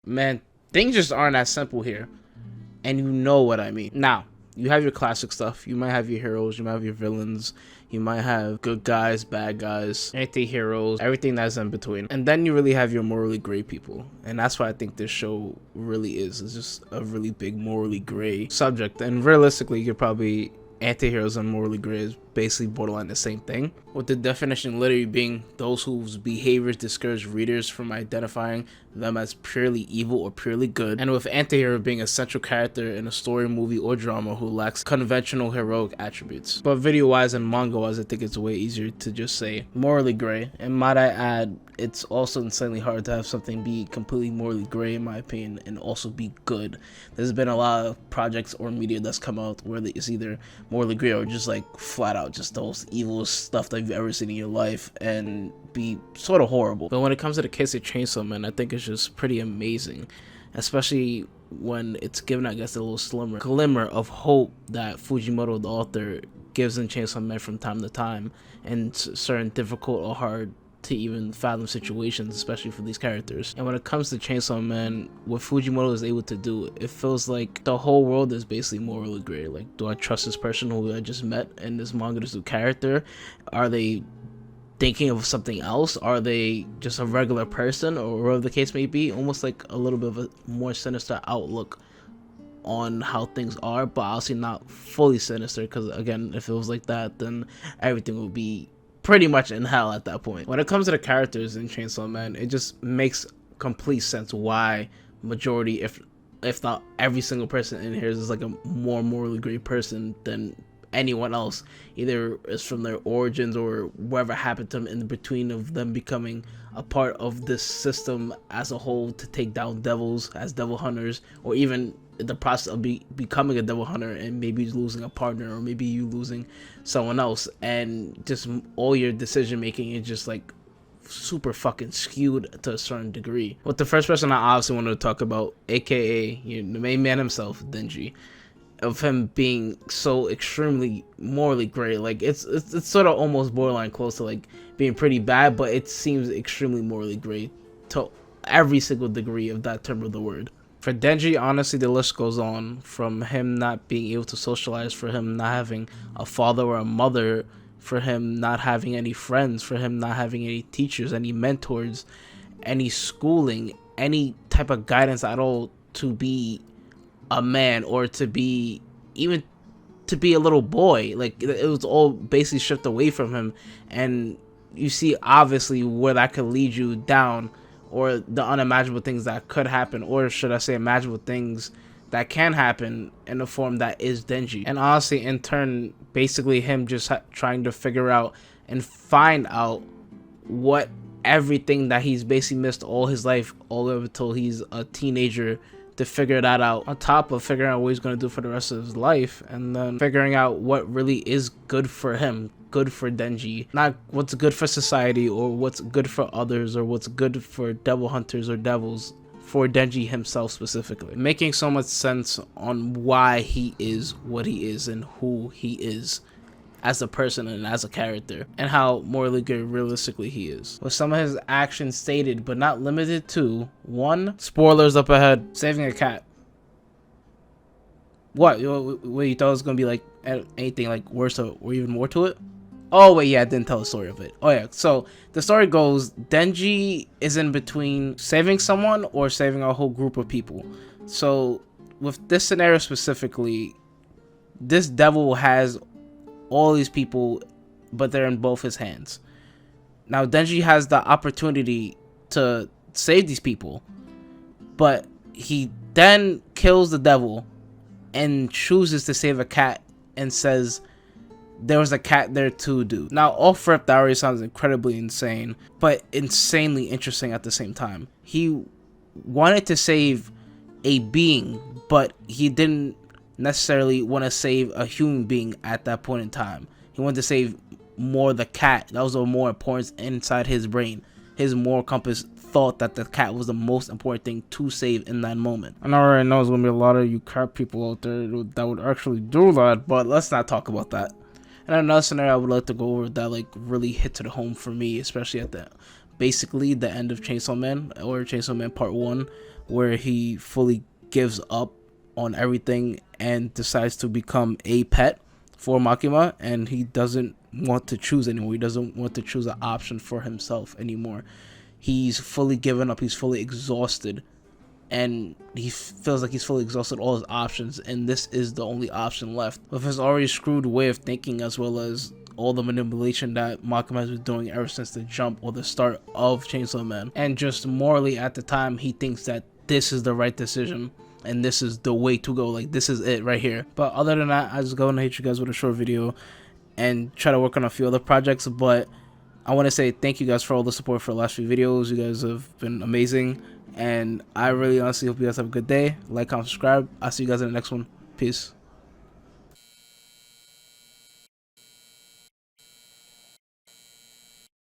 Man, things just aren't as simple here. And you know what I mean. Now, you have your classic stuff. You might have your heroes, you might have your villains, you might have good guys, bad guys, anti-heroes, everything that's in between. And then you really have your morally gray people. And that's what I think this show really is. It's just a really big morally gray subject. And realistically, you could probably anti-heroes and morally gray is basically borderline the same thing, with the definition literally being those whose behaviors discourage readers from identifying them as purely evil or purely good, and with anti-hero being a central character in a story, movie, or drama who lacks conventional heroic attributes. But video-wise and manga-wise, I think it's way easier to just say morally gray. And might I add, it's also insanely hard to have something be completely morally gray, in my opinion, and also be good. There's been a lot of projects or media that's come out where it's either morally gray or just like flat out just the most evil stuff that you've ever seen in your life and be sort of horrible. But when it comes to the case of Chainsaw Man, I think it's just pretty amazing, especially when it's given, I guess, a little glimmer of hope that Fujimoto, the author, gives in Chainsaw Man from time to time, and certain difficult or hard to even fathom situations, especially for these characters. And when it comes to Chainsaw Man, what Fujimoto is able to do, it feels like the whole world is basically morally gray. Like, do I trust this person who I just met in this manga, this new character? Are they thinking of something else? Are they just a regular person, or whatever the case may be? Almost like a little bit of a more sinister outlook on how things are, but obviously not fully sinister, because again, if it was like that, then everything would be pretty much in hell at that point. When it comes to the characters in Chainsaw Man, it just makes complete sense why majority, if not every single person in here, is like a more morally great person than anyone else. Either it's from their origins or whatever happened to them in between of them becoming a part of this system as a whole to take down devils as devil hunters, or even the process of becoming a devil hunter and maybe losing a partner, or maybe you losing someone else, and just all your decision making is just like super fucking skewed to a certain degree. With the first person I obviously wanted to talk about, aka the main man himself, Denji, of him being so extremely morally gray. Like it's sort of almost borderline close to like being pretty bad, but it seems extremely morally gray to every single degree of that term of the word. For Denji, honestly, the list goes on, from him not being able to socialize, for him not having a father or a mother, for him not having any friends, for him not having any teachers, any mentors, any schooling, any type of guidance at all to be a man, or to be even to be a little boy. Like, it was all basically stripped away from him, and you see obviously where that could lead you down, or the unimaginable things that could happen, or should I say imaginable things that can happen in the form that is Denji. And honestly, in turn, basically him just trying to figure out and find out what everything that he's basically missed all his life, all the way until he's a teenager, to figure that out, on top of figuring out what he's going to do for the rest of his life, and then figuring out what really is good for him, good for Denji, not what's good for society or what's good for others or what's good for devil hunters or devils, for Denji himself specifically. Making so much sense on why he is what he is and who he is as a person and as a character, and how morally good realistically he is, with some of his actions stated but not limited to: 1, spoilers up ahead, saving a cat. What you thought it was gonna be like anything like worse or even more to it? Oh wait, yeah, I didn't tell the story of it. Oh yeah, so the story goes, Denji is in between saving someone or saving a whole group of people. So with this scenario specifically, this devil has all these people, but they're in both his hands. Now Denji has the opportunity to save these people, but he then kills the devil and chooses to save a cat and says there was a cat there too, dude. Now off rip, that already sounds incredibly insane, but insanely interesting at the same time. He wanted to save a being, but he didn't necessarily want to save a human being at that point in time. He wanted to save more the cat. That was the more important inside his brain. His moral compass thought that the cat was the most important thing to save in that moment. And I already know there's gonna be a lot of you cat people out there that would actually do that, but let's not talk about that. And another scenario I would like to go over that like really hit to the home for me, especially at the basically the end of Chainsaw Man, or Chainsaw Man Part 1, where he fully gives up on everything and decides to become a pet for Makima, and he doesn't want to choose anymore. He doesn't want to choose an option for himself anymore. He's fully given up. He's fully exhausted, and he feels like he's fully exhausted all his options, and this is the only option left. With his already screwed way of thinking, as well as all the manipulation that Makima has been doing ever since the jump or the start of Chainsaw Man, and just morally at the time, he thinks that this is the right decision and this is the way to go. Like, this is it right here. But other than that, I just go and hit you guys with a short video and try to work on a few other projects. But I want to say thank you guys for all the support for the last few videos. You guys have been amazing, and I really honestly hope you guys have a good day. Like, comment, subscribe. I'll see you guys in the next one. Peace.